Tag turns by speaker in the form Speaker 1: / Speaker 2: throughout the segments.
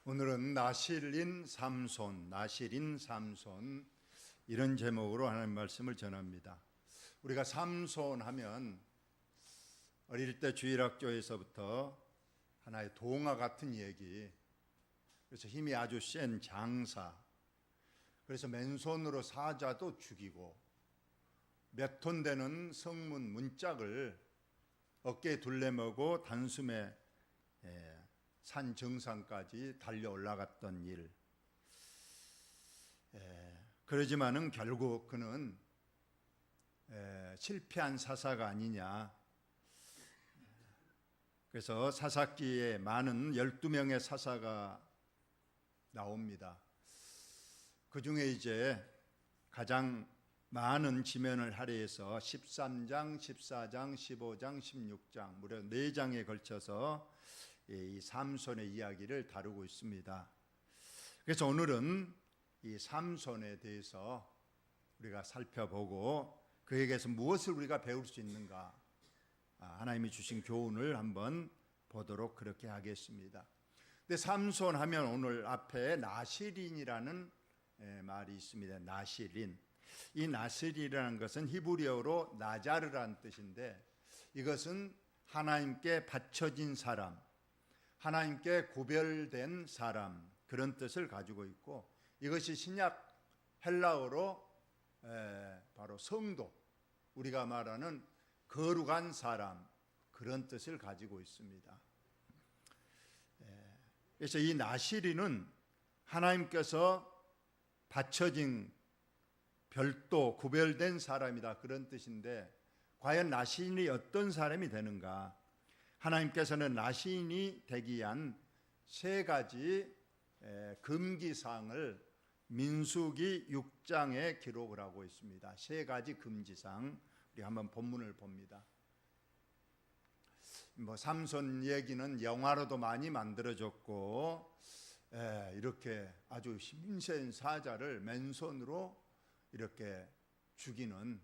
Speaker 1: 오늘은 나실인 삼손 이런 제목으로 하나님 말씀을 전합니다. 우리가 삼손 하면 어릴 때 주일학교에서부터 하나의 동화 같은 얘기, 그래서 힘이 아주 센 장사, 그래서 맨손으로 사자도 죽이고 몇 톤 되는 성문 문짝을 어깨에 둘레매고 단숨에 산 정상까지 달려 올라갔던 일. 그러지만은 결국 그는 실패한 사사가 아니냐. 그래서 사사기에 많은 12명의 사사가 나옵니다. 그 중에 이제 가장 많은 지면을 할애해서 13장, 14장, 15장, 16장 무려 4장에 걸쳐서 이 삼손의 이야기를 다루고 있습니다. 그래서 오늘은 이 삼손에 대해서 우리가 살펴보고 그에게서 무엇을 우리가 배울 수 있는가, 하나님이 주신 교훈을 한번 보도록 그렇게 하겠습니다. 근데 삼손 하면 오늘 앞에 나실인이라는 말이 있습니다. 나실인. 이 나실이라는 것은 히브리어로 나자르라는 뜻인데, 이것은 하나님께 바쳐진 사람, 하나님께 구별된 사람, 그런 뜻을 가지고 있고, 이것이 신약 헬라어로 바로 성도, 우리가 말하는 거룩한 사람, 그런 뜻을 가지고 있습니다. 그래서 이 나실인은 하나님께서 바쳐진 별도 구별된 사람이다, 그런 뜻인데, 과연 나실인이 어떤 사람이 되는가? 하나님께서는 나실인이 되기 위한 3가지 금기사항을 민수기 6장에 기록을 하고 있습니다. 3가지 금지사항, 우리 한번 본문을 봅니다. 삼손 얘기는 영화로도 많이 만들어졌고, 이렇게 아주 힘센 사자를 맨손으로 이렇게 죽이는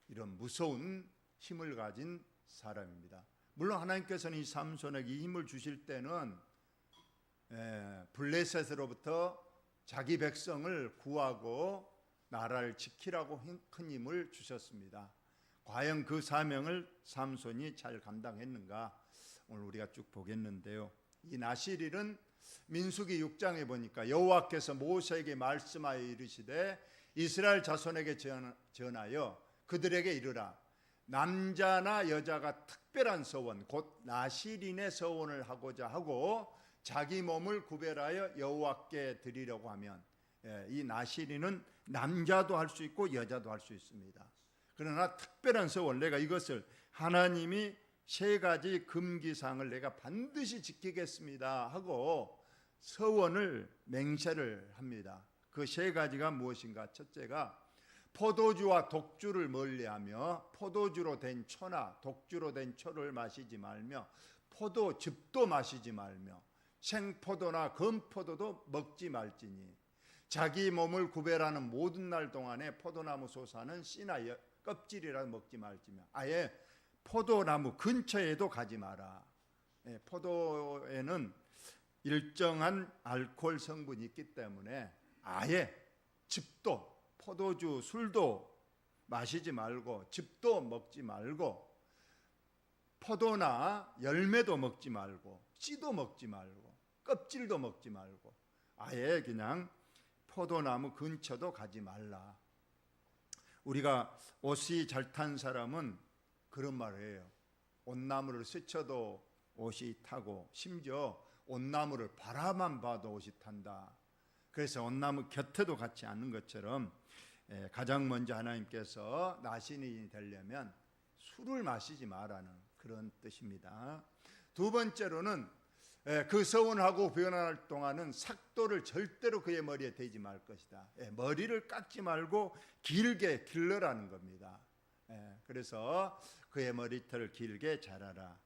Speaker 1: 이런 무서운 힘을 가진 사람입니다. 물론 하나님께서는 이 삼손에게 힘을 주실 때는 블레셋으로부터 자기 백성을 구하고 나라를 지키라고 큰 힘을 주셨습니다. 과연 그 사명을 삼손이 잘 감당했는가, 오늘 우리가 쭉 보겠는데요. 이 나실인은 민수기 6장에 보니까 여호와께서 모세에게 말씀하여 이르시되 이스라엘 자손에게 전하여 그들에게 이르라. 남자나 여자가 특별한 서원, 곧 나실인의 서원을 하고자 하고 자기 몸을 구별하여 여호와께 드리려고 하면, 이 나실인은 남자도 할 수 있고 여자도 할 수 있습니다. 그러나 특별한 서원, 내가 이것을 하나님이 3가지 금기사항을 내가 반드시 지키겠습니다 하고 서원을 맹세를 합니다. 그 3가지가 무엇인가? 첫째가 포도주와 독주를 멀리하며 포도주로 된 초나 독주로 된 초를 마시지 말며 포도즙도 마시지 말며 생포도나 건포도도 먹지 말지니 자기 몸을 구별하는 모든 날 동안에 포도나무 솟아는 씨나 껍질이라도 먹지 말지며, 아예 포도나무 근처에도 가지 마라. 포도에는 일정한 알코올 성분이 있기 때문에 아예 즙도, 포도주, 술도 마시지 말고 즙도 먹지 말고 포도나 열매도 먹지 말고 씨도 먹지 말고 껍질도 먹지 말고 아예 그냥 포도나무 근처도 가지 말라. 우리가 옷이 잘 탄 사람은 그런 말을 해요. 옷나무를 스쳐도 옷이 타고, 심지어 옷나무를 바라만 봐도 옷이 탄다. 그래서 옷나무 곁에도 같지 않는 것처럼 가장 먼저 하나님께서 나실인이 되려면 술을 마시지 말라는 그런 뜻입니다. 두 번째로는 그 서원하고 변화할 동안은 삭도를 절대로 그의 머리에 대지 말 것이다. 머리를 깎지 말고 길게 길러라는 겁니다. 그래서 그의 머리털을 길게 자라라.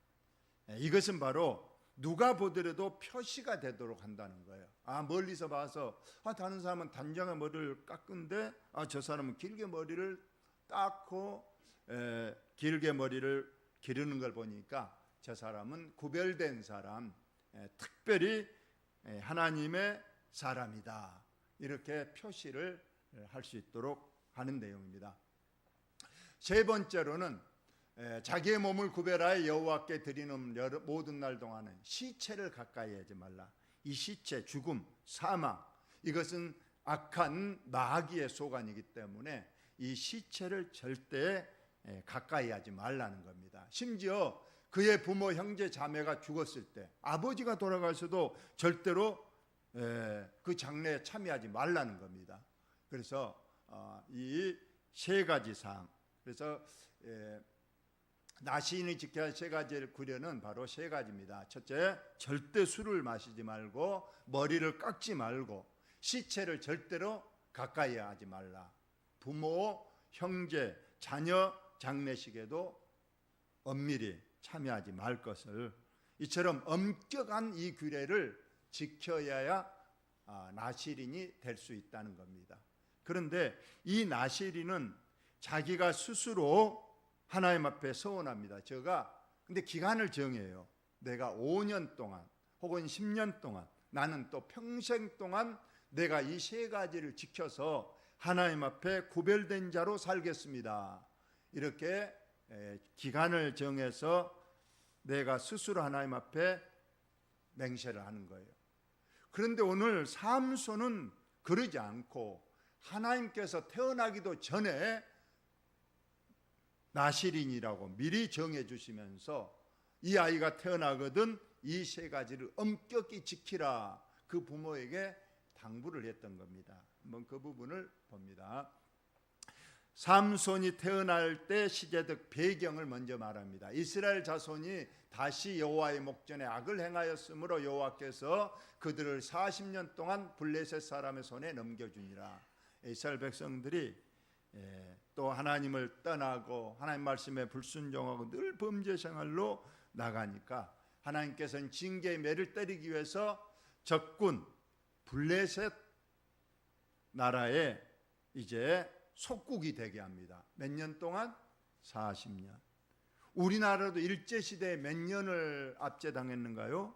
Speaker 1: 이것은 바로 누가 보더라도 표시가 되도록 한다는 거예요. 멀리서 봐서 다른 사람은 단정한 머리를 깎은데 저 사람은 길게 머리를 깎고 길게 머리를 기르는 걸 보니까 저 사람은 구별된 사람, 특별히 하나님의 사람이다, 이렇게 표시를 할 수 있도록 하는 내용입니다. 세 번째로는 자기의 몸을 구별하여 여호와께 드리는 모든 날 동안은 시체를 가까이 하지 말라. 이 시체, 죽음, 사망, 이것은 악한 마귀의 소관이기 때문에 이 시체를 절대 가까이 하지 말라는 겁니다. 심지어 그의 부모, 형제, 자매가 죽었을 때, 아버지가 돌아가서도 절대로 그 장례에 참여하지 말라는 겁니다. 그래서 이 세 가지 사항, 그래서 나시인이 지켜야 할 세 가지를 구려는 바로 세 가지입니다. 첫째, 절대 술을 마시지 말고 머리를 깎지 말고 시체를 절대로 가까이 하지 말라. 부모, 형제, 자녀 장례식에도 엄밀히 참여하지 말 것을, 이처럼 엄격한 이 규례를 지켜야 나시린이 될 수 있다는 겁니다. 그런데 이 나시린은 자기가 스스로 하나님 앞에 서원합니다. 근데 기간을 정해요. 내가 5년 동안 혹은 10년 동안, 나는 또 평생 동안 내가 이 세 가지를 지켜서 하나님 앞에 구별된 자로 살겠습니다. 이렇게 기간을 정해서 내가 스스로 하나님 앞에 맹세를 하는 거예요. 그런데 오늘 삼손은 그러지 않고 하나님께서 태어나기도 전에 나시린이라고 미리 정해 주시면서 이 아이가 태어나거든 이 세 가지를 엄격히 지키라, 그 부모에게 당부를 했던 겁니다. 한번 그 부분을 봅니다. 삼손이 태어날 때 시대적 배경을 먼저 말합니다. 이스라엘 자손이 다시 여호와의 목전에 악을 행하였으므로 여호와께서 그들을 40년 동안 블레셋 사람의 손에 넘겨주니라. 이스라엘 백성들이 또 하나님을 떠나고 하나님 말씀에 불순종하고 늘 범죄 생활로 나가니까 하나님께서는 징계의 매를 때리기 위해서 적군 블레셋 나라에 이제 속국이 되게 합니다. 몇 년 동안? 40년. 우리나라도 일제시대에 몇 년을 압제당했는가요?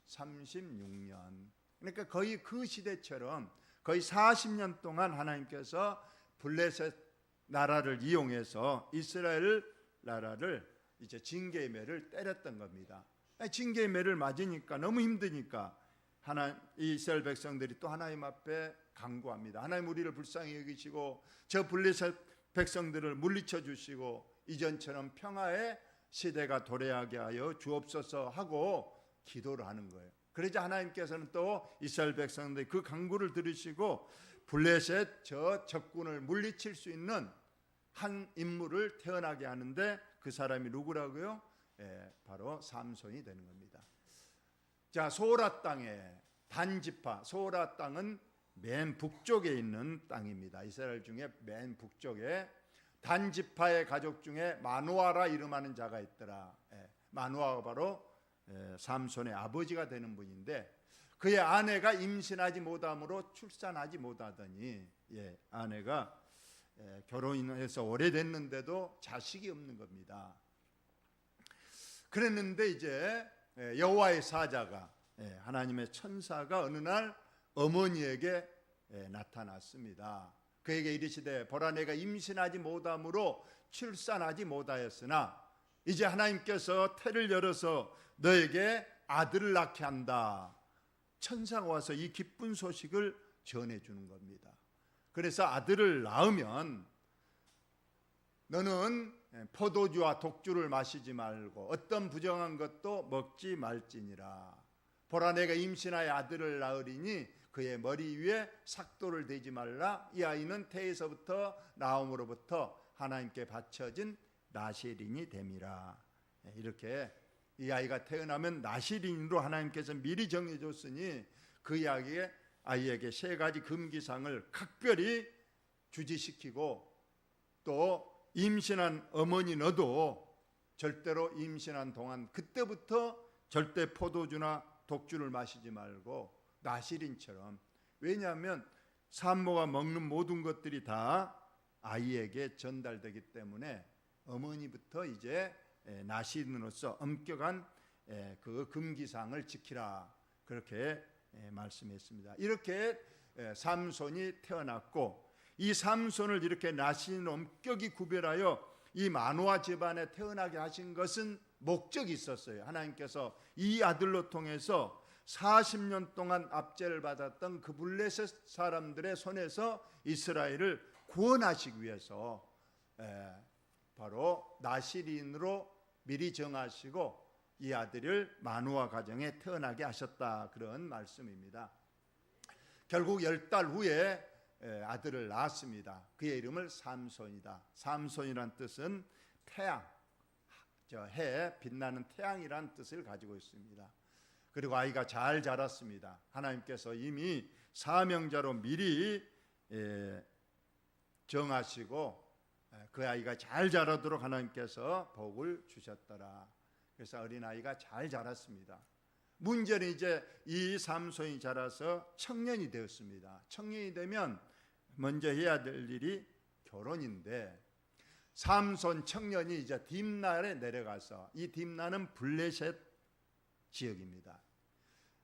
Speaker 1: 36년. 그러니까 거의 그 시대처럼 거의 40년 동안 하나님께서 블레셋 나라를 이용해서 이스라엘 나라를 이제 징계의 매를 때렸던 겁니다. 징계의 매를 맞으니까 너무 힘드니까 이스라엘 백성들이 또 하나님 앞에 간구합니다. 하나님, 우리를 불쌍히 여기시고 저 블레셋 백성들을 물리쳐 주시고 이전처럼 평화의 시대가 도래하게 하여 주옵소서 하고 기도를 하는 거예요. 그러자 하나님께서는 또 이스라엘 백성들의 그 간구를 들으시고 블레셋 저 적군을 물리칠 수 있는 한 인물을 태어나게 하는데 그 사람이 누구라고요? 바로 삼손이 되는 겁니다. 자, 소라 땅에 단지파, 소라 땅은 맨 북쪽에 있는 땅입니다. 이스라엘 중에 맨 북쪽에 단지파의 가족 중에 마노아라 이름하는 자가 있더라. 마노아가 바로 삼손의 아버지가 되는 분인데 그의 아내가 임신하지 못함으로 출산하지 못하더니 아내가 결혼해서 오래됐는데도 자식이 없는 겁니다. 그랬는데 이제 여호와의 사자가, 하나님의 천사가 어느 날 어머니에게 나타났습니다. 그에게 이르시되 보라, 내가 임신하지 못함으로 출산하지 못하였으나 이제 하나님께서 태를 열어서 너에게 아들을 낳게 한다. 천사가 와서 이 기쁜 소식을 전해주는 겁니다. 그래서 아들을 낳으면 너는 포도주와 독주를 마시지 말고 어떤 부정한 것도 먹지 말지니라. 보라, 내가 임신하여 아들을 낳으리니 그의 머리 위에 삭도를 대지 말라. 이 아이는 태에서부터 나옴으로부터 하나님께 바쳐진 나시린이 됨이라. 이렇게 이 아이가 태어나면 나시린으로 하나님께서 미리 정해줬으니 그 아이에게 세 가지 금기상을 각별히 주지시키고 또 임신한 어머니 너도 절대로 임신한 동안 그때부터 절대 포도주나 독주를 마시지 말고 나시린처럼, 왜냐하면 산모가 먹는 모든 것들이 다 아이에게 전달되기 때문에 어머니부터 이제 나시린으로서 엄격한 그 금기상을 지키라, 그렇게 말씀했습니다. 이렇게 삼손이 태어났고, 이 삼손을 이렇게 나신 엄격히 구별하여 이 마노아 집안에 태어나게 하신 것은 목적이 있었어요. 하나님께서 이 아들로 통해서 40년 동안 압제를 받았던 그 블레셋 사람들의 손에서 이스라엘을 구원하시기 위해서 바로 나시린으로 미리 정하시고 이 아들을 마노아 가정에 태어나게 하셨다, 그런 말씀입니다. 결국 10달 후에 아들을 낳았습니다. 그의 이름을 삼손이다. 삼손이란 뜻은 태양, 해 빛나는 태양이란 뜻을 가지고 있습니다. 그리고 아이가 잘 자랐습니다. 하나님께서 이미 사명자로 미리 정하시고 그 아이가 잘 자라도록 하나님께서 복을 주셨더라. 그래서 어린아이가 잘 자랐습니다. 문제는 이제 이 삼손이 자라서 청년이 되었습니다. 청년이 되면 먼저 해야 될 일이 결혼인데, 삼손 청년이 이제 딥나에 내려가서, 이 딥나는 블레셋 지역입니다.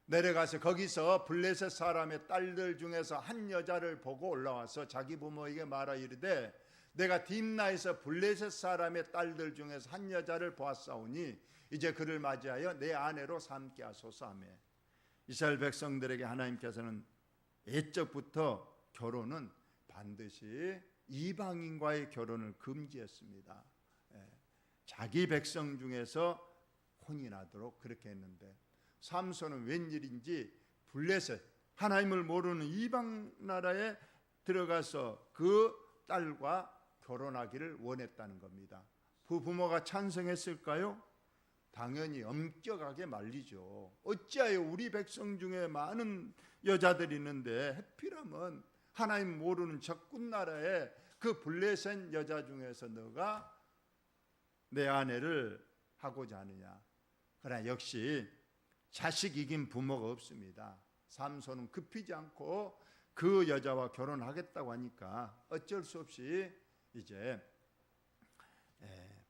Speaker 1: 내려가서 거기서 블레셋 사람의 딸들 중에서 한 여자를 보고 올라와서 자기 부모에게 말하 이르되, 내가 딥나에서 블레셋 사람의 딸들 중에서 한 여자를 보았사오니 이제 그를 맞이하여 내 아내로 삼게 하소서 하며, 이스라엘 백성들에게 하나님께서는 옛적부터 결혼은 반드시 이방인과의 결혼을 금지했습니다. 자기 백성 중에서 혼인하도록 그렇게 했는데, 삼손은 웬일인지 블레셋, 하나님을 모르는 이방 나라에 들어가서 그 딸과 결혼하기를 원했다는 겁니다. 부모가 찬성했을까요? 당연히 엄격하게 말리죠. 어찌하여 우리 백성 중에 많은 여자들이 있는데 하필이면 하나님 모르는 적군 나라에 그 블레셋 여자 중에서 너가 내 아내를 하고자 하느냐. 그러나 역시 자식 이긴 부모가 없습니다. 삼손은 급히지 않고 그 여자와 결혼하겠다고 하니까 어쩔 수 없이 이제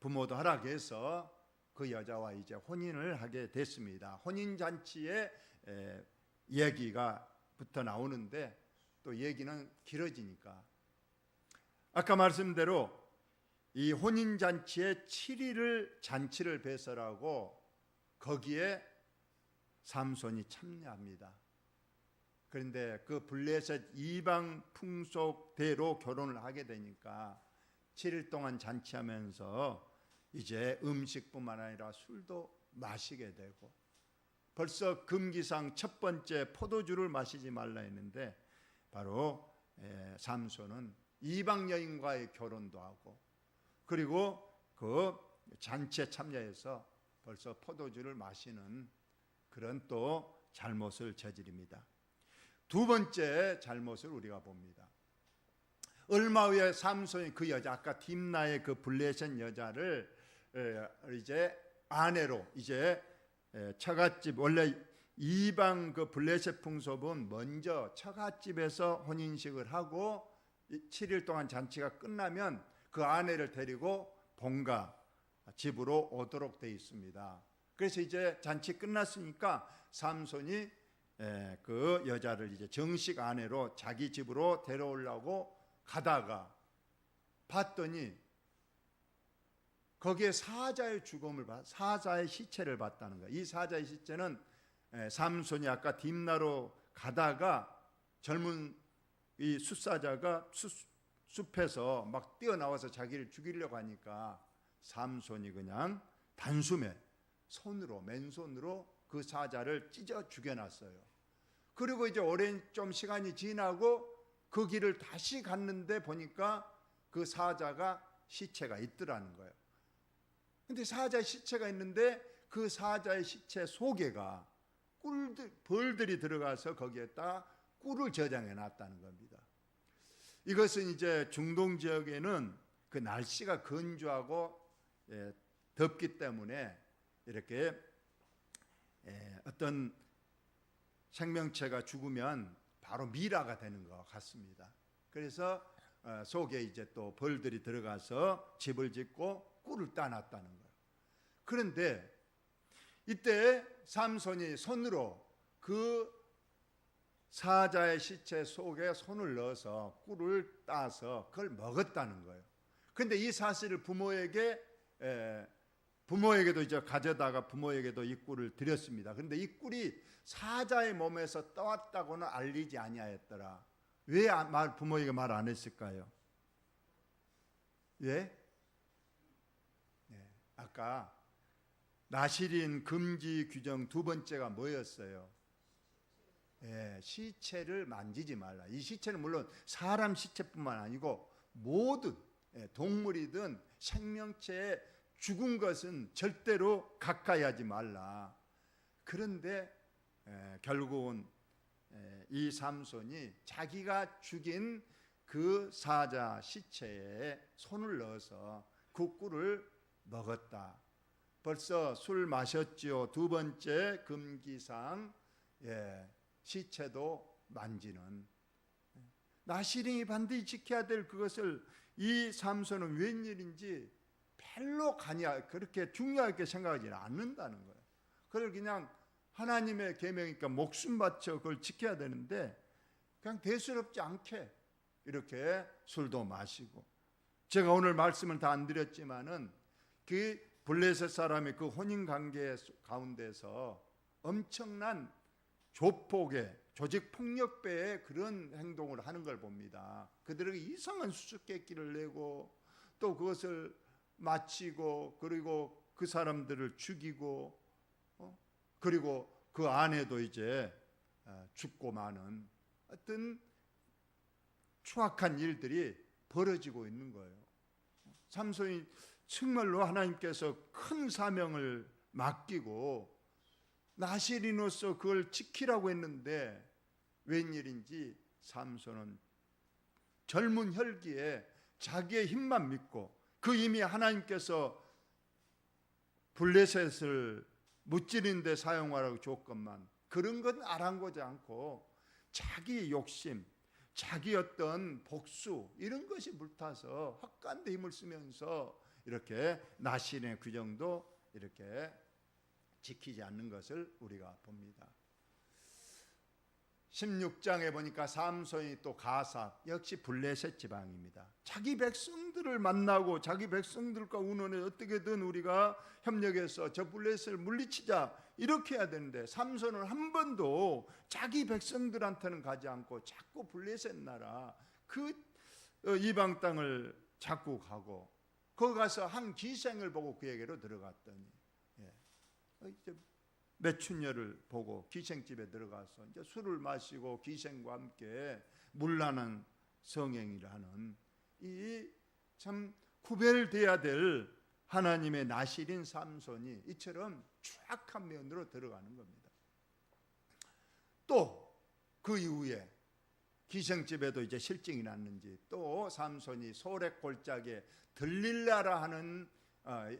Speaker 1: 부모도 허락해서 그 여자와 이제 혼인을 하게 됐습니다. 혼인 잔치에 얘기가 붙어 나오는데 또 얘기는 길어지니까, 아까 말씀대로 이 혼인 잔치에 7일을 잔치를 배설하고 거기에 삼손이 참여합니다. 그런데 그 블레셋 이방 풍속대로 결혼을 하게 되니까 7일 동안 잔치하면서 이제 음식뿐만 아니라 술도 마시게 되고, 벌써 금기상 첫 번째 포도주를 마시지 말라 했는데 바로 삼손은 이방 여인과의 결혼도 하고, 그리고 그 잔치에 참여해서 벌써 포도주를 마시는 그런 또 잘못을 저지릅니다. 두 번째 잘못을 우리가 봅니다. 얼마 후에 삼손이 그 여자, 아까 딥나의 그 블레셋 여자를 이제 아내로, 이제 처갓집, 원래 이방 그 블레셋 풍속은 먼저 처갓집에서 혼인식을 하고 7일 동안 잔치가 끝나면 그 아내를 데리고 본가 집으로 오도록 되어 있습니다. 그래서 이제 잔치 끝났으니까 삼손이 그 여자를 이제 정식 아내로 자기 집으로 데려오려고 가다가 봤더니 거기에 사자의 죽음을 사자의 시체를 봤다는 거예요. 이 사자의 시체는 삼손이 아까 딥나로 가다가 젊은 이 숫사자가 숲에서 막 뛰어나와서 자기를 죽이려고 하니까 삼손이 그냥 단숨에 맨손으로 그 사자를 찢어 죽여놨어요. 그리고 이제 오랜 좀 시간이 지나고 그 길을 다시 갔는데 보니까 그 사자가 시체가 있더라는 거예요. 근데 사자의 시체가 있는데 그 사자의 시체 속에가 벌들이 들어가서 거기에다 꿀을 저장해 놨다는 겁니다. 이것은 이제 중동 지역에는 그 날씨가 건조하고 덥기 때문에 이렇게 어떤 생명체가 죽으면 바로 미라가 되는 것 같습니다. 그래서 속에 이제 또 벌들이 들어가서 집을 짓고 꿀을 따놨다는 거예요. 그런데 이때 삼손이 손으로 그 사자의 시체 속에 손을 넣어서 꿀을 따서 그걸 먹었다는 거예요. 근데 이 사실을 부모에게도 이제 가져다가 부모에게도 이 꿀을 드렸습니다. 그런데 이 꿀이 사자의 몸에서 떠왔다고는 알리지 아니하였더라. 왜 부모에게 말 안 했을까요? 왜? 아까 나실인 금지 규정 두 번째가 뭐였어요? 시체를 만지지 말라. 이 시체는 물론 사람 시체뿐만 아니고 모든 동물이든 생명체에 죽은 것은 절대로 가까이 하지 말라. 그런데 결국은 이 삼손이 자기가 죽인 그 사자 시체에 손을 넣어서 그 꿀을 먹었다. 벌써 술 마셨지요. 두 번째 금기상, 시체도 만지는. 나시린이 반드시 지켜야 될 그것을 이 삼손은 웬일인지 별로 그렇게 중요하게 생각하지 않는다는 거예요. 그걸 그냥 하나님의 계명이니까 목숨 바쳐 그걸 지켜야 되는데 그냥 대수롭지 않게 이렇게 술도 마시고, 제가 오늘 말씀을 다 안 드렸지만은 그 블레셋 사람의 그 혼인 관계 가운데서 엄청난 조폭의 조직 폭력배의 그런 행동을 하는 걸 봅니다. 그들에게 이상한 수수께끼를 내고 또 그것을 마치고 그리고 그 사람들을 죽이고 그리고 그 아내도 이제 죽고 마는 어떤 추악한 일들이 벌어지고 있는 거예요. 삼손이 정말로 하나님께서 큰 사명을 맡기고 나실인으로서 그걸 지키라고 했는데 웬일인지 삼손은 젊은 혈기에 자기의 힘만 믿고 그 이미 하나님께서 블레셋을 무찌르는 데 사용하라고 줬건만 그런 건 아랑곳하지 않고 자기 욕심, 자기 어떤 복수 이런 것이 불타서 헛간데 힘을 쓰면서 이렇게 나실인의 규정도 이렇게 지키지 않는 것을 우리가 봅니다. 16장에 보니까 삼손이 또 가삭, 역시 블레셋 지방입니다. 자기 백성들을 만나고 자기 백성들과 의논해 어떻게든 우리가 협력해서 저 블레셋을 물리치자 이렇게 해야 되는데 삼손은 한 번도 자기 백성들한테는 가지 않고 자꾸 블레셋 나라 그 이방 땅을 자꾸 가고 거기 가서 한 기생을 보고 그에게로 들어갔더니 이제 매춘녀를 보고 기생집에 들어가서 이제 술을 마시고 기생과 함께 문란한 성행위를 하는 이 참 구별돼야 될 하나님의 나실인 삼손이 이처럼 추악한 면으로 들어가는 겁니다. 또 그 이후에 기생집에도 이제 실증이 났는지 또 삼손이 소렉 골짜기에 들릴라라 하는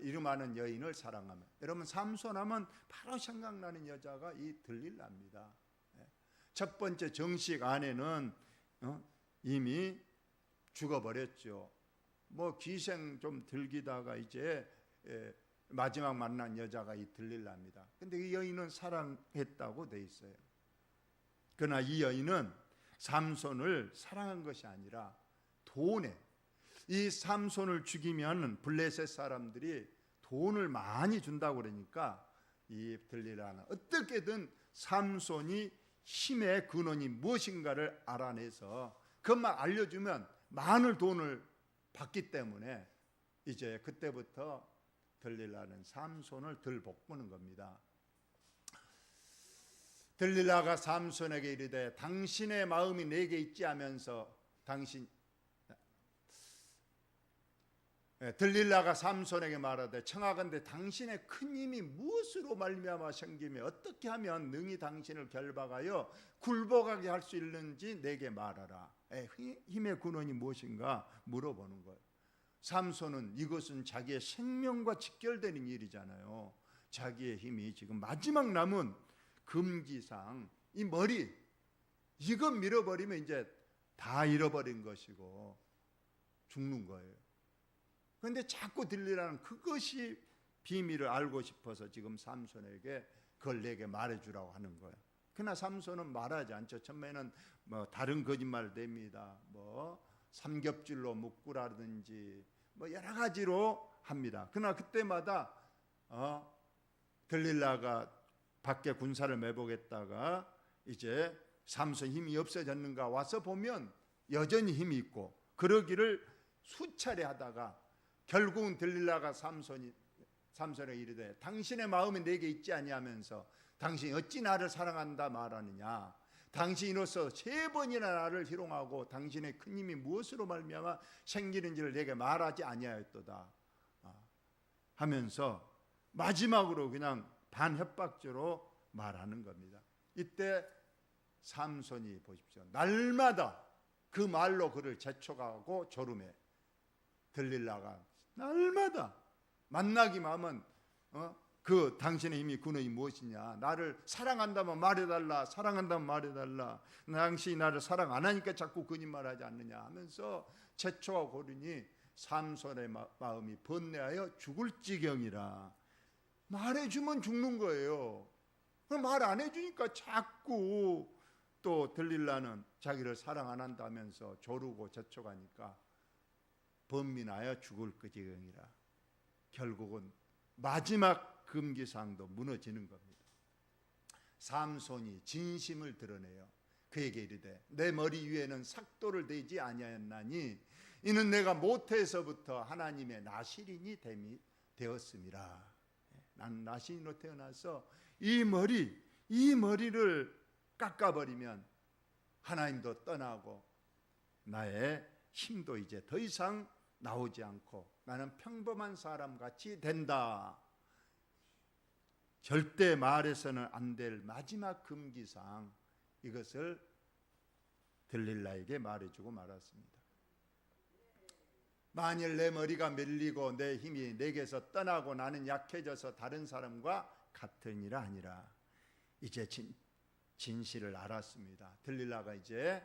Speaker 1: 이름하는 여인을 사랑하며, 여러분 삼손하면 바로 생각나는 여자가 이 들릴라입니다. 첫 번째 정식 아내는 이미 죽어버렸죠. 뭐 기생 좀 들기다가 이제 마지막 만난 여자가 이 들릴라입니다. 근데 이 여인은 사랑했다고 돼 있어요. 그러나 이 여인은 삼손을 사랑한 것이 아니라 돈에, 이 삼손을 죽이면 블레셋 사람들이 돈을 많이 준다고 그러니까 이 들릴라는 어떻게든 삼손이 힘의 근원이 무엇인가를 알아내서 그것만 알려주면 많은 돈을 받기 때문에 이제 그때부터 들릴라는 삼손을 들볶는 겁니다. 들릴라가 삼손에게 이르되 당신의 마음이 내게 있지 하면서 들릴라가 삼손에게 말하되 청하건대 당신의 큰 힘이 무엇으로 말미암아 생기며 어떻게 하면 능히 당신을 결박하여 굴복하게 할 수 있는지 내게 말하라. 힘의 근원이 무엇인가 물어보는 거예요. 삼손은 이것은 자기의 생명과 직결되는 일이잖아요. 자기의 힘이 지금 마지막 남은 금기상 이 머리 이거 밀어버리면 이제 다 잃어버린 것이고 죽는 거예요. 그런데 자꾸 들리라는 그것이 비밀을 알고 싶어서 지금 삼손에게 그걸 내게 말해주라고 하는 거예요. 그러나 삼손은 말하지 않죠. 처음에는 뭐 다른 거짓말을 댑니다. 뭐 삼겹줄로 묶으라든지 뭐 여러 가지로 합니다. 그러나 그때마다 들릴라가 밖에 군사를 매복했다가 이제 삼손 힘이 없어졌는가 와서 보면 여전히 힘이 있고, 그러기를 수차례 하다가 결국은 들릴라가 삼손에게 이르되 당신의 마음이 내게 있지 아니하면서 당신이 어찌 나를 사랑한다 말하느냐. 당신으로서 3번이나 나를 희롱하고 당신의 큰 힘이 무엇으로 말미암아 생기는지를 내게 말하지 아니하였도다 하면서 마지막으로 그냥 반협박조로 말하는 겁니다. 이때 삼손이 보십시오, 날마다 그 말로 그를 재촉하고 조름해. 들릴라가 날마다 만나기만 하면 그 당신의 힘이 근원이 무엇이냐, 나를 사랑한다면 말해달라, 사랑한다면 말해달라, 당신이 나를 사랑 안 하니까 자꾸 거짓말하지 않느냐 하면서 재촉하고 고르니 삼손의 마음이 번뇌하여 죽을 지경이라. 말해주면 죽는 거예요. 말 안 해주니까 자꾸 또 들릴라는 자기를 사랑 안 한다면서 조르고 재촉하니까 번민하여 죽을 지경이라. 결국은 마지막 금기사항도 무너지는 겁니다. 삼손이 진심을 드러내요. 그에게 이르되 내 머리 위에는 삭도를 대지 아니하였나니 이는 내가 모태에서부터 하나님의 나실인이 되었음이라. 나는 나실인으로 태어나서 이 머리를 깎아버리면 하나님도 떠나고 나의 힘도 이제 더 이상 나오지 않고 나는 평범한 사람같이 된다. 절대 말해서는 안 될 마지막 금기사항, 이것을 들릴라에게 말해주고 말았습니다. 만일 내 머리가 밀리고 내 힘이 내게서 떠나고 나는 약해져서 다른 사람과 같으니라 아니라. 이제 진실을 알았습니다. 들릴라가 이제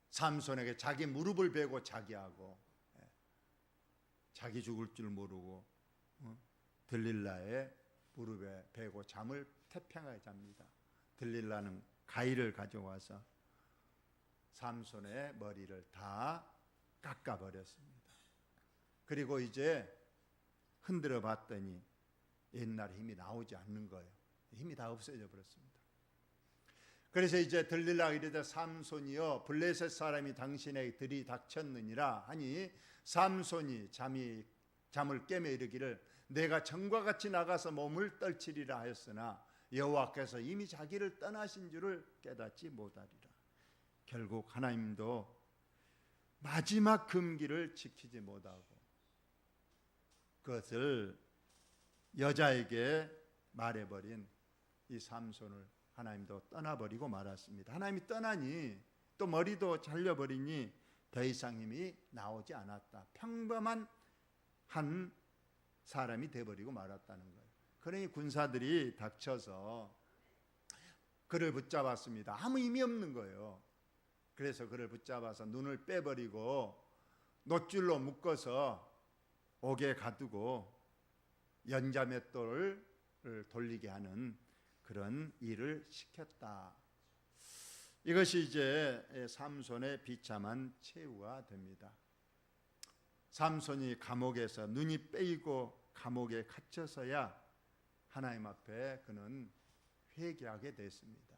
Speaker 1: 삼손에게 자기 무릎을 베고 자기하고, 자기 죽을 줄 모르고 들릴라의 무릎에 베고 잠을 태평하게 잡니다. 들릴라는 가위를 가져와서 삼손의 머리를 다 깎아버렸습니다. 그리고 이제 흔들어 봤더니 옛날 힘이 나오지 않는 거예요. 힘이 다 없어져 버렸습니다. 그래서 이제 들릴라가 이르되 삼손이여 블레셋 사람이 당신에게 들이닥쳤느니라 하니 삼손이 잠을 깨며 이르기를 내가 전과 같이 나가서 몸을 떨치리라 하였으나 여호와께서 이미 자기를 떠나신 줄을 깨닫지 못하리라. 결국 하나님도 마지막 금기를 지키지 못하고 그것을 여자에게 말해버린 이 삼손을 하나님도 떠나버리고 말았습니다. 하나님이 떠나니 또 머리도 잘려버리니 더 이상 힘이 나오지 않았다. 평범한 한 사람이 돼버리고 말았다는 거예요. 그러니 군사들이 닥쳐서 그를 붙잡았습니다. 아무 힘이 없는 거예요. 그래서 그를 붙잡아서 눈을 빼버리고 놋줄로 묶어서 옥에 가두고 연자맷돌을 돌리게 하는 그런 일을 시켰다. 이것이 이제 삼손의 비참한 최후가 됩니다. 삼손이 감옥에서 눈이 빼이고 감옥에 갇혀서야 하나님 앞에 그는 회개하게 됐습니다.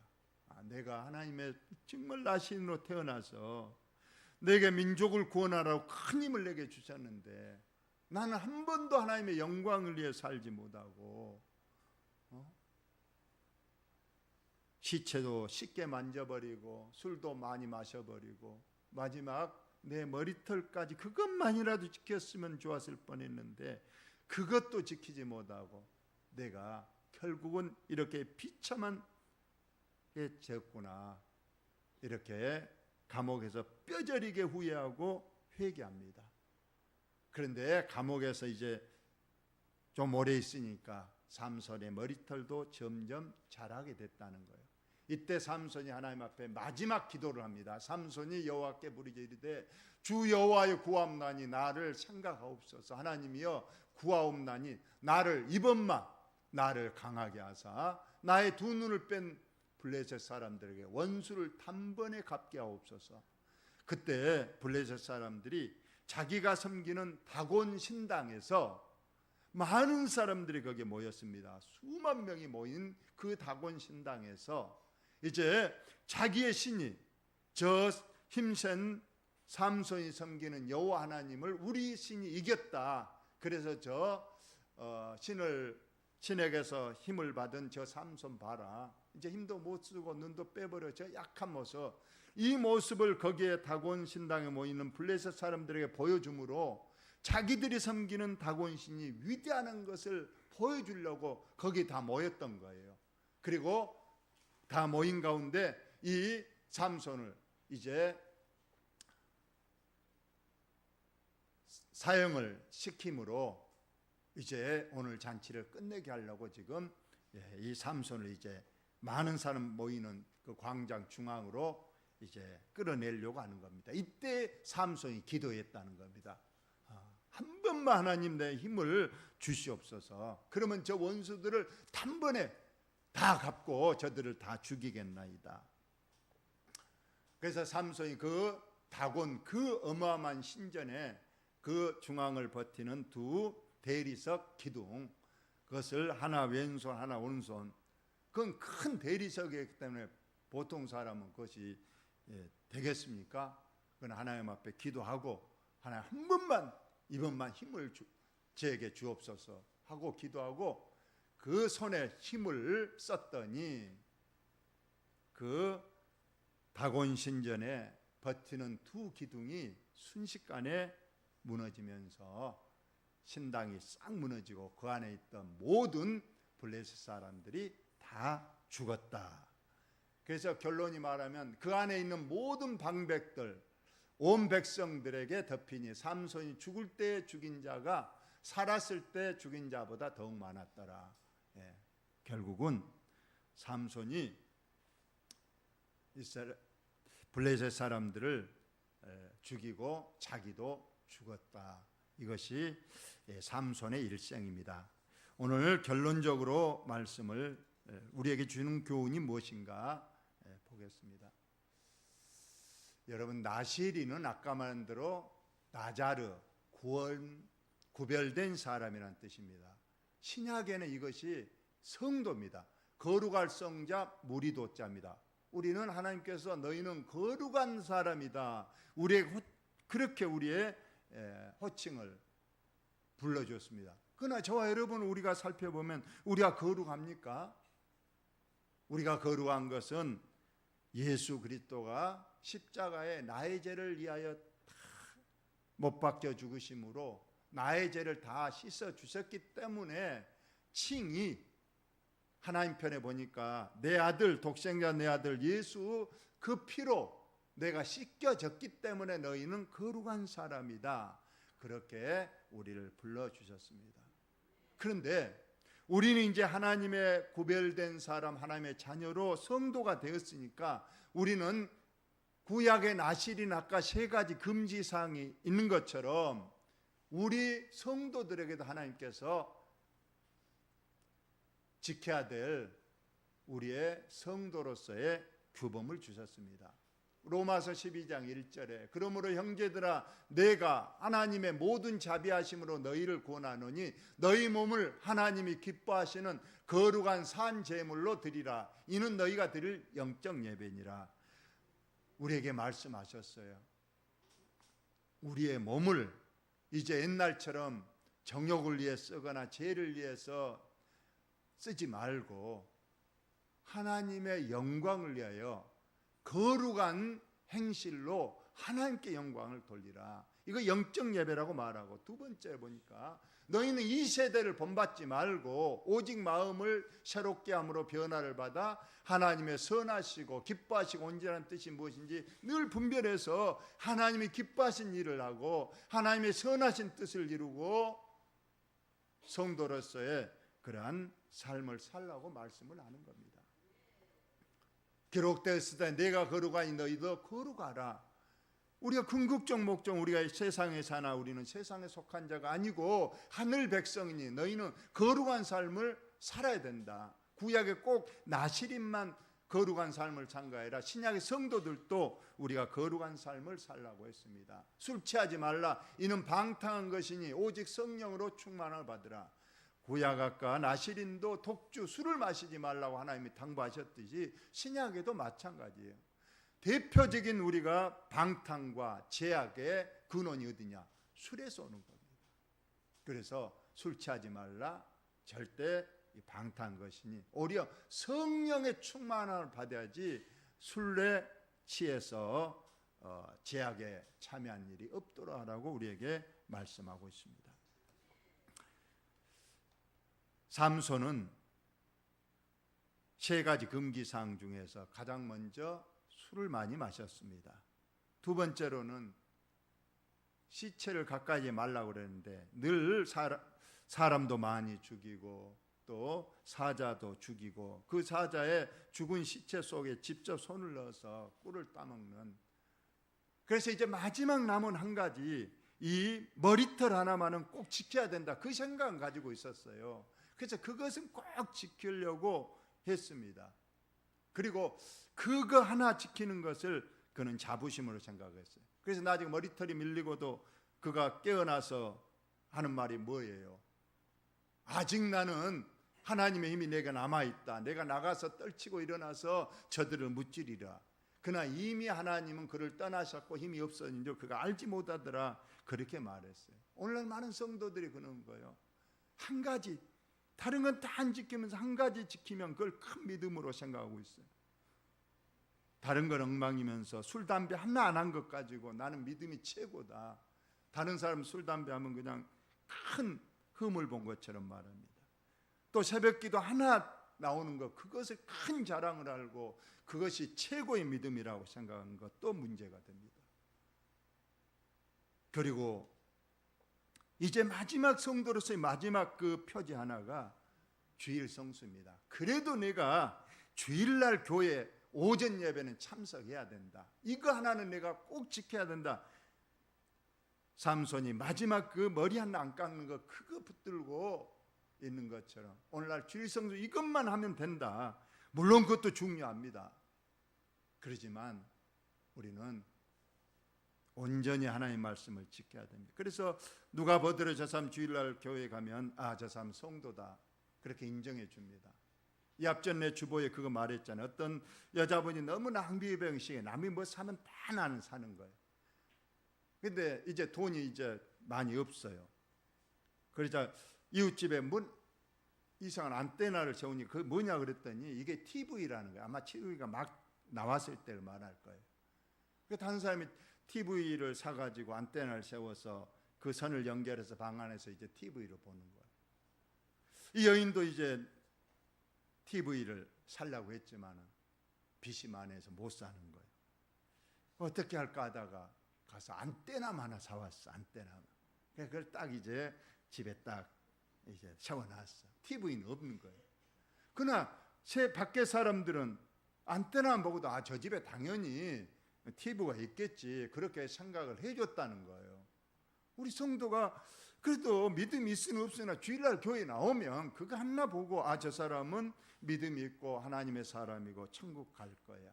Speaker 1: 내가 하나님의 정말 나신으로 태어나서 내게 민족을 구원하라고 큰 힘을 내게 주셨는데 나는 한 번도 하나님의 영광을 위해 살지 못하고 시체도 쉽게 만져버리고 술도 많이 마셔버리고 마지막 내 머리털까지 그것만이라도 지켰으면 좋았을 뻔했는데 그것도 지키지 못하고 내가 결국은 이렇게 비참한 게 졌구나. 이렇게 감옥에서 뼈저리게 후회하고 회개합니다. 그런데 감옥에서 이제 좀 오래 있으니까 삼손의 머리털도 점점 자라게 됐다는 거예요. 이때 삼손이 하나님 앞에 마지막 기도를 합니다. 삼손이 여호와께 부르짖어 이르되 주 여호와여 구하옵나니 나를 생각하옵소서. 하나님이여 구하옵나니 나를 이번만 나를 강하게 하사 나의 두 눈을 뺀 블레셋 사람들에게 원수를 단번에 갚게 하옵소서. 그때 블레셋 사람들이 자기가 섬기는 다곤 신당에서 많은 사람들이 거기에 모였습니다. 수만 명이 모인 그 다곤 신당에서 이제 자기의 신이, 저 힘센 삼손이 섬기는 여호와 하나님을 우리 신이 이겼다. 그래서 저 신에게서 힘을 받은 저 삼손 봐라. 이제 힘도 못 쓰고 눈도 빼버려. 저 약한 모습. 이 모습을 거기에 다곤 신당에 모이는 블레셋 사람들에게 보여주므로 자기들이 섬기는 다곤 신이 위대한 것을 보여주려고 거기 다 모였던 거예요. 그리고 다 모인 가운데 이 삼손을 이제 사형을 시킴으로 이제 오늘 잔치를 끝내게 하려고 지금 이 삼손을 이제 많은 사람 모이는 그 광장 중앙으로 이제 끌어내려고 하는 겁니다. 이때 삼손이 기도했다는 겁니다. 한 번만 하나님 내 힘을 주시옵소서. 그러면 저 원수들을 단번에 다 갚고 저들을 다 죽이겠나이다. 그래서 삼손이 그 다곤 그 어마어마한 신전에 그 중앙을 버티는 두 대리석 기둥, 그것을 하나 왼손 하나 오른손, 그건 큰 대리석이기 때문에 보통 사람은 그것이 되겠습니까? 그건 하나님 앞에 기도하고 하나님 한 번만 이번만 힘을 저에게 주옵소서 하고 기도하고 그 손에 힘을 썼더니 그 다곤 신전에 버티는 두 기둥이 순식간에 무너지면서 신당이 싹 무너지고 그 안에 있던 모든 블레셋 사람들이 다 죽었다. 그래서 결론이 말하면 그 안에 있는 모든 방백들, 온 백성들에게 덮이니 삼손이 죽을 때 죽인 자가 살았을 때 죽인 자보다 더욱 많았더라. 결국은 삼손이 블레셋 사람들을 죽이고 자기도 죽었다. 이것이 삼손의 일생입니다. 오늘 결론적으로 말씀을 우리에게 주는 교훈이 무엇인가 보겠습니다. 여러분, 나시리는 아까 말한 대로 나자르, 구별된 사람이라는 뜻입니다. 신약에는 이것이 성도입니다. 거룩할 성자 무리도자입니다. 우리는 하나님께서 너희는 거룩한 사람이다. 그렇게 우리의 호칭을 불러줬습니다. 그러나 저와 여러분 우리가 살펴보면 우리가 거룩합니까? 우리가 거룩한 것은 예수 그리스도가 십자가에 나의 죄를 위하여 못 박혀 죽으심으로 나의 죄를 다 씻어 주셨기 때문에 칭이 하나님 편에 보니까 내 아들 독생자 내 아들 예수 그 피로 내가 씻겨졌기 때문에 너희는 거룩한 사람이다. 그렇게 우리를 불러주셨습니다. 그런데 우리는 이제 하나님의 구별된 사람, 하나님의 자녀로 성도가 되었으니까 우리는 구약의 나실인 아까 세 가지 금지사항이 있는 것처럼 우리 성도들에게도 하나님께서 지켜야 될 우리의 성도로서의 규범을 주셨습니다. 로마서 12장 1절에 그러므로 형제들아 내가 하나님의 모든 자비하심으로 너희를 구원하노니 너희 몸을 하나님이 기뻐하시는 거룩한 산 제물로 드리라. 이는 너희가 드릴 영적 예배니라. 우리에게 말씀하셨어요. 우리의 몸을 이제 옛날처럼 정욕을 위해 쓰거나 죄를 위해서 쓰지 말고 하나님의 영광을 위하여 거룩한 행실로 하나님께 영광을 돌리라. 이거 영적 예배라고 말하고, 두 번째 보니까 너희는 이 세대를 본받지 말고 오직 마음을 새롭게 함으로 변화를 받아 하나님의 선하시고 기뻐하시고 온전한 뜻이 무엇인지 늘 분별해서 하나님이 기뻐하신 일을 하고 하나님의 선하신 뜻을 이루고 성도로서의 그러한 삶을 살라고 말씀을 하는 겁니다. 기록되었을 때 내가 거룩하니 너희도 거룩하라. 우리가 궁극적 목적, 우리가 세상에 사나 우리는 세상에 속한 자가 아니고 하늘 백성이니 너희는 거룩한 삶을 살아야 된다. 구약에 꼭 나시린만 거룩한 삶을 산 게 아니라 신약의 성도들도 우리가 거룩한 삶을 살라고 했습니다. 술 취하지 말라. 이는 방탕한 것이니 오직 성령으로 충만을 받으라. 구약과 나시린도 독주, 술을 마시지 말라고 하나님이 당부하셨듯이 신약에도 마찬가지예요. 대표적인 우리가 방탕과 제약의 근원이 어디냐? 술에서 오는 겁니다. 그래서 술 취하지 말라. 절대 방탕한 것이니 오히려 성령의 충만함을 받아야지 술에 취해서 제약에 참여한 일이 없도록 하라고 우리에게 말씀하고 있습니다. 삼손은 세 가지 금기사항 중에서 가장 먼저 술을 많이 마셨습니다. 두 번째로는 시체를 가까이 말라고 그랬는데 늘 사람도 많이 죽이고 또 사자도 죽이고 그 사자의 죽은 시체 속에 직접 손을 넣어서 꿀을 따먹는. 그래서 이제 마지막 남은 한 가지, 이 머리털 하나만은 꼭 지켜야 된다, 그 생각을 가지고 있었어요. 그래서 그것은 꼭 지키려고 했습니다. 그리고 그거 하나 지키는 것을 그는 자부심으로 생각했어요. 그래서 나중에 머리털이 밀리고도 그가 깨어나서 하는 말이 뭐예요? 아직 나는 하나님의 힘이 내가 남아있다. 내가 나가서 떨치고 일어나서 저들을 무찌리라. 그러나 이미 하나님은 그를 떠나셨고 힘이 없어진 줄 그가 알지 못하더라. 그렇게 말했어요. 오늘날 많은 성도들이 그러는 거예요. 한 가지, 다른 건 다 안 지키면서 한 가지 지키면 그걸 큰 믿음으로 생각하고 있어요. 다른 건 엉망이면서 술, 담배 하나 안 한 것 가지고 나는 믿음이 최고다. 다른 사람 술, 담배 하면 그냥 큰 흠을 본 것처럼 말합니다. 또 새벽기도 하나 나오는 것, 그것을 큰 자랑을 알고 그것이 최고의 믿음이라고 생각하는 것도 문제가 됩니다. 그리고 이제 마지막 성도로서의 마지막 그 표지 하나가 주일 성수입니다. 그래도 내가 주일날 교회 오전 예배는 참석해야 된다. 이거 하나는 내가 꼭 지켜야 된다. 삼손이 마지막 그 머리 하나 안 깎는 거 그거 붙들고 있는 것처럼 오늘날 주일 성수 이것만 하면 된다. 물론 그것도 중요합니다. 그렇지만 우리는 온전히 하나님의 말씀을 지켜야 됩니다. 그래서 누가 보더라도 저 사람 주일날 교회에 가면 저 사람 성도다, 그렇게 인정해 줍니다. 이 앞전 내 주보에 그거 말했잖아요. 어떤 여자분이 너무 낭비병식에 남이 뭐 사면 다 나는 사는 거예요. 근데 이제 돈이 이제 많이 없어요. 그러자 이웃집에 이상한 안테나를 세우니 그게 뭐냐 그랬더니 이게 TV라는 거예요. 아마 TV가 막 나왔을 때를 말할 거예요. 그 다른 사람이 TV를 사가지고 안테나를 세워서 그 선을 연결해서 방 안에서 이제 TV를 보는 거예요. 이 여인도 이제 TV를 살려고 했지만 빚이 많아서 못 사는 거예요. 어떻게 할까 하다가 가서 안테나만 하나 사왔어. 안테나만. 그걸 딱 이제 집에 딱 이제 세워놨어. TV는 없는 거예요. 그러나 밖에 사람들은 안테나만 보고도 저 집에 당연히 TV가 있겠지, 그렇게 생각을 해줬다는 거예요. 우리 성도가 그래도 믿음이 있으나 없으나 주일날 교회 나오면 그거 하나 보고 저 사람은 믿음이 있고 하나님의 사람이고 천국 갈 거야.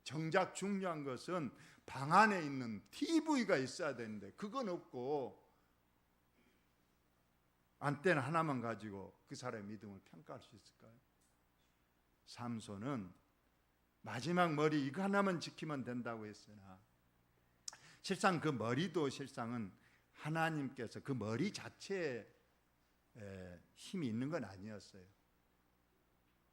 Speaker 1: 정작 중요한 것은 방 안에 있는 TV가 있어야 되는데 그건 없고 안테나 하나만 가지고 그 사람의 믿음을 평가할 수 있을까요? 삼손은 마지막 머리 이거 하나만 지키면 된다고 했으나 실상 그 머리도 실상은 하나님께서 그 머리 자체에 힘이 있는 건 아니었어요.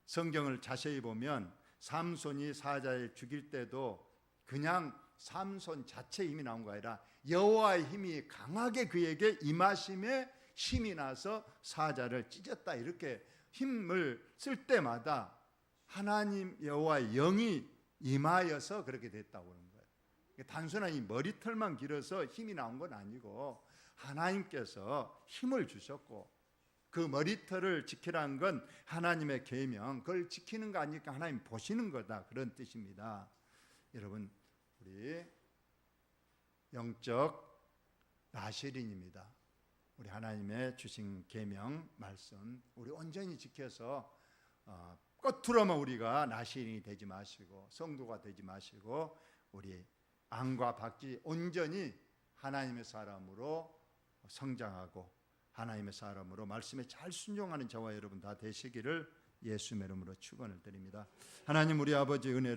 Speaker 1: 성경을 자세히 보면 삼손이 사자를 죽일 때도 그냥 삼손 자체 힘이 나온 거 아니라 여호와의 힘이 강하게 그에게 임하심에 힘이 나서 사자를 찢었다, 이렇게 힘을 쓸 때마다 하나님 여호와의 영이 임하여서 그렇게 됐다고 하는 거예요. 단순한 이 머리털만 길어서 힘이 나온 건 아니고 하나님께서 힘을 주셨고 그 머리털을 지키라는 건 하나님의 계명, 그걸 지키는 거 아니니까 하나님 보시는 거다, 그런 뜻입니다. 여러분, 우리 영적 나시린입니다. 우리 하나님의 주신 계명 말씀 우리 온전히 지켜서 겉으로만 우리가 나시인이 되지 마시고 성도가 되지 마시고 우리 안과 밖이 온전히 하나님의 사람으로 성장하고 하나님의 사람으로 말씀에 잘 순종하는 저와 여러분 다 되시기를 예수의 이름으로 축원을 드립니다. 하나님 우리 아버지 은혜를